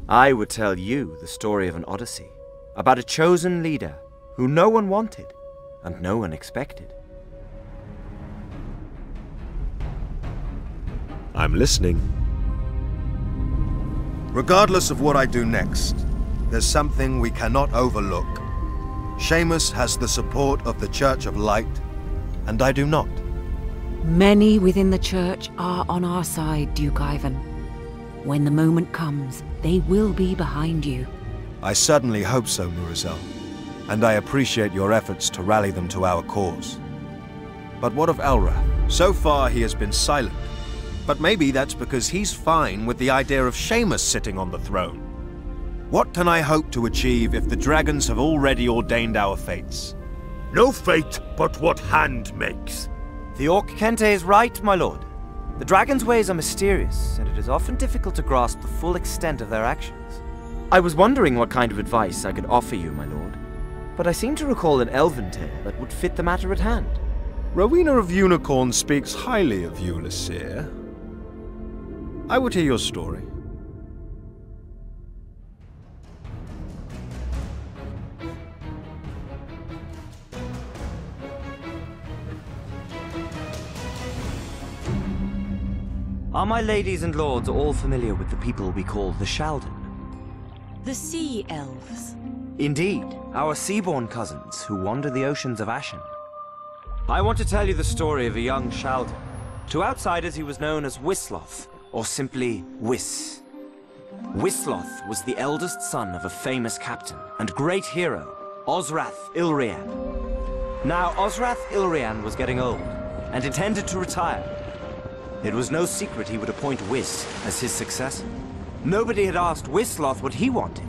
I would tell you the story of an odyssey, about a chosen leader who no one wanted and no one expected. I'm listening. Regardless of what I do next, there's something we cannot overlook. Seamus has the support of the Church of Light, and I do not. Many within the Church are on our side, Duke Ivan. When the moment comes, they will be behind you. I certainly hope so, Murizel, and I appreciate your efforts to rally them to our cause. But what of Elrath? So far he has been silent, but maybe that's because he's fine with the idea of Seamus sitting on the throne. What can I hope to achieve if the dragons have already ordained our fates? No fate but what hand makes. The Orc Kente is right, my lord. The dragon's ways are mysterious, and it is often difficult to grasp the full extent of their actions. I was wondering what kind of advice I could offer you, my lord, but I seem to recall an elven tale that would fit the matter at hand. Rowena of Unicorn speaks highly of you, Lasir. I would hear your story. Are my ladies and lords all familiar with the people we call the Shalden? The Sea Elves. Indeed, our seaborn cousins who wander the oceans of Ashen. I want to tell you the story of a young Shalden. To outsiders he was known as Wisloth, or simply Wis. Wisloth was the eldest son of a famous captain and great hero, Osrath Ilrian. Now, Osrath Ilrian was getting old, and intended to retire. It was no secret he would appoint Wis as his successor. Nobody had asked Wisloth what he wanted.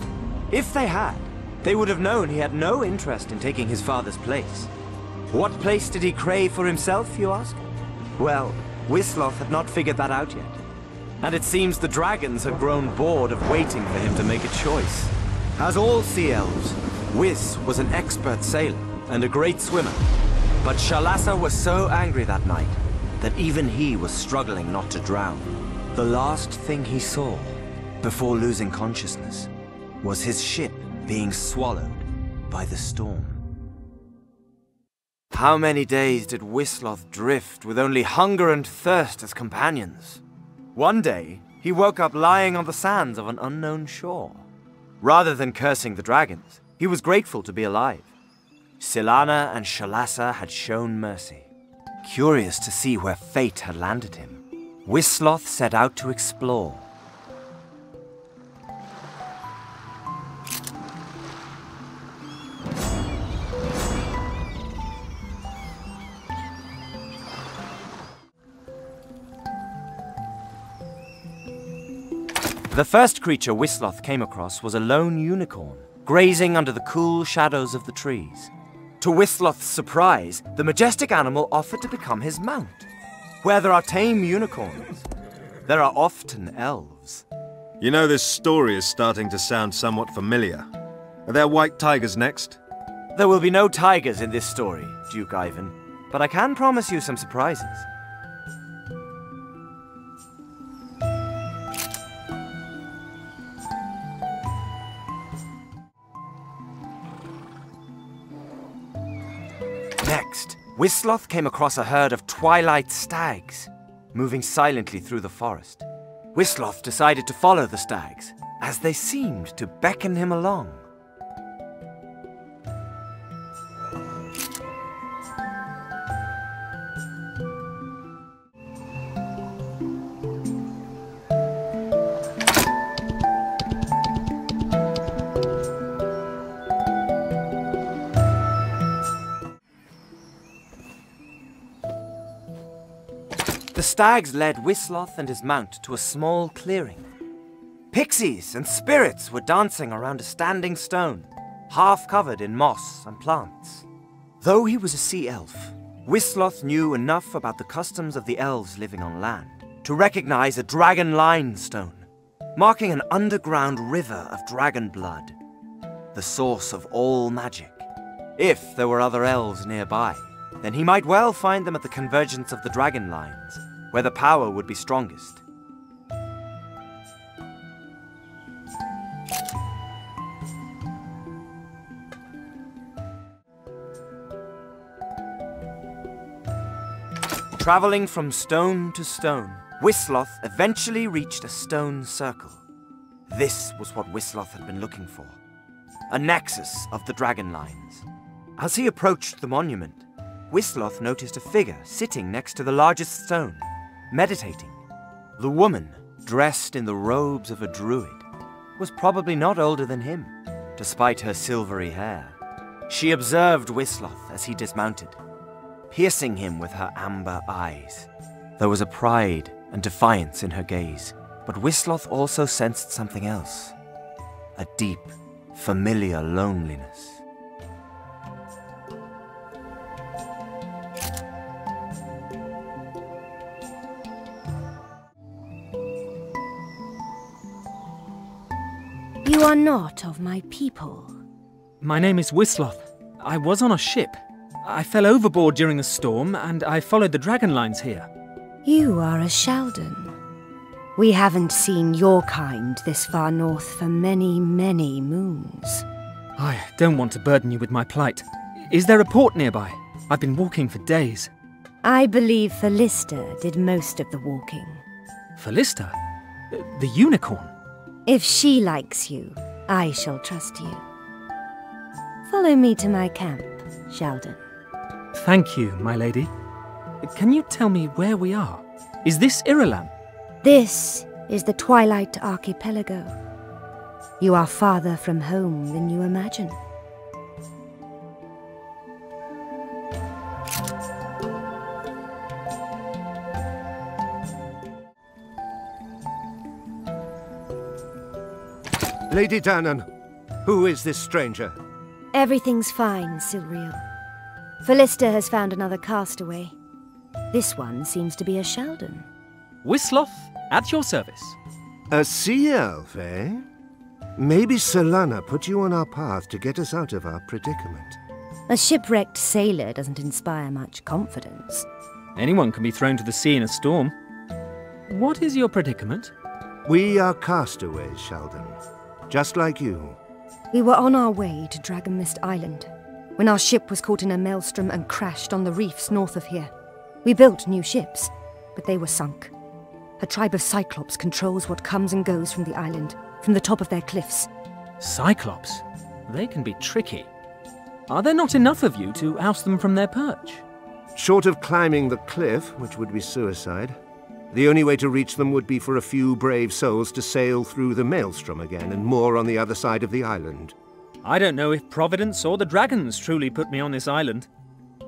If they had, they would have known he had no interest in taking his father's place. What place did he crave for himself, you ask? Well, Wisloth had not figured that out yet. And it seems the dragons had grown bored of waiting for him to make a choice. As all sea elves, Wis was an expert sailor and a great swimmer. But Shalasa was so angry that night that even he was struggling not to drown. The last thing he saw, before losing consciousness, was his ship being swallowed by the storm. How many days did Wisloth drift with only hunger and thirst as companions? One day, he woke up lying on the sands of an unknown shore. Rather than cursing the dragons, he was grateful to be alive. Silana and Shalasa had shown mercy. Curious to see where fate had landed him, Wisloth set out to explore. The first creature Wisloth came across was a lone unicorn, grazing under the cool shadows of the trees. To Wisloth's surprise, the majestic animal offered to become his mount. Where there are tame unicorns, there are often elves. You know, this story is starting to sound somewhat familiar. Are there white tigers next? There will be no tigers in this story, Duke Ivan, but I can promise you some surprises. Next, Wisloth came across a herd of twilight stags, moving silently through the forest. Wisloth decided to follow the stags, as they seemed to beckon him along. The stags led Wisloth and his mount to a small clearing. Pixies and spirits were dancing around a standing stone, half covered in moss and plants. Though he was a sea elf, Wisloth knew enough about the customs of the elves living on land to recognize a dragon line stone, marking an underground river of dragon blood, the source of all magic. If there were other elves nearby, then he might well find them at the convergence of the dragon lines, where the power would be strongest. Traveling from stone to stone, Whisloth eventually reached a stone circle. This was what Whisloth had been looking for. A nexus of the dragon lines. As he approached the monument, Whisloth noticed a figure sitting next to the largest stone, meditating. The woman, dressed in the robes of a druid, was probably not older than him, despite her silvery hair. She observed Whisloth as he dismounted, piercing him with her amber eyes. There was a pride and defiance in her gaze, but Whisloth also sensed something else. A deep, familiar loneliness. You are not of my people. My name is Whisloth. I was on a ship. I fell overboard during a storm, and I followed the dragon lines here. You are a Sheldon. We haven't seen your kind this far north for many, many moons. I don't want to burden you with my plight. Is there a port nearby? I've been walking for days. I believe Felista did most of the walking. Felista? The unicorn? If she likes you, I shall trust you. Follow me to my camp, Sheldon. Thank you, my lady. Can you tell me where we are? Is this Irulan? This is the Twilight Archipelago. You are farther from home than you imagine. Lady Danann, who is this stranger? Everything's fine, Silreal. Felista has found another castaway. This one seems to be a Sheldon. Whisloth, at your service. A sea elf, eh? Maybe Solana put you on our path to get us out of our predicament. A shipwrecked sailor doesn't inspire much confidence. Anyone can be thrown to the sea in a storm. What is your predicament? We are castaways, Sheldon. Just like you. We were on our way to Dragon Mist Island when our ship was caught in a maelstrom and crashed on the reefs north of here. We built new ships, but they were sunk. A tribe of Cyclops controls what comes and goes from the island, from the top of their cliffs. Cyclops? They can be tricky. Are there not enough of you to oust them from their perch? Short of climbing the cliff, which would be suicide, the only way to reach them would be for a few brave souls to sail through the maelstrom again and moor on the other side of the island. I don't know if Providence or the dragons truly put me on this island,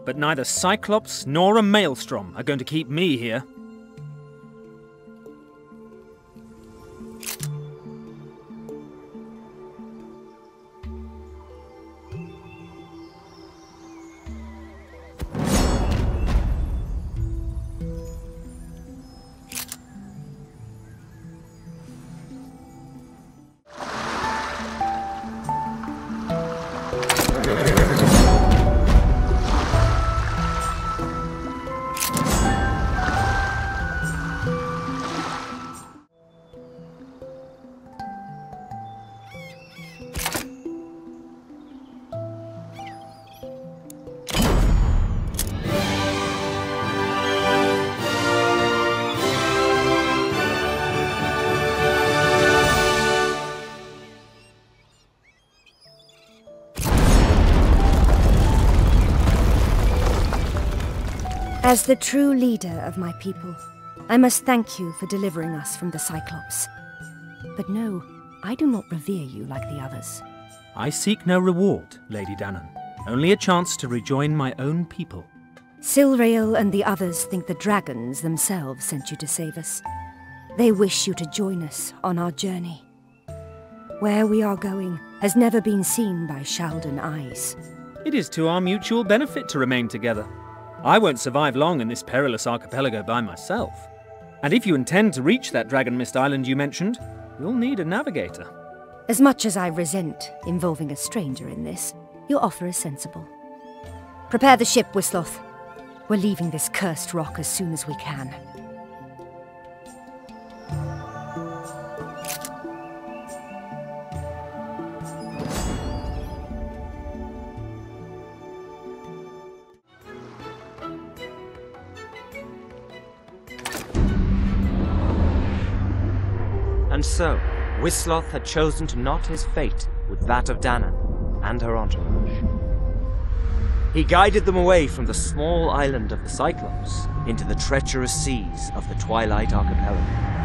but neither Cyclops nor a maelstrom are going to keep me here. As the true leader of my people, I must thank you for delivering us from the Cyclops. But no, I do not revere you like the others. I seek no reward, Lady Danann. Only a chance to rejoin my own people. Silreal and the others think the dragons themselves sent you to save us. They wish you to join us on our journey. Where we are going has never been seen by Sheldon eyes. It is to our mutual benefit to remain together. I won't survive long in this perilous archipelago by myself. And if you intend to reach that Dragon Mist Island you mentioned, you'll need a navigator. As much as I resent involving a stranger in this, your offer is sensible. Prepare the ship, Whisloth. We're leaving this cursed rock as soon as we can. And so, Wisloth had chosen to knot his fate with that of Dana and her entourage. He guided them away from the small island of the Cyclops into the treacherous seas of the Twilight Archipelago.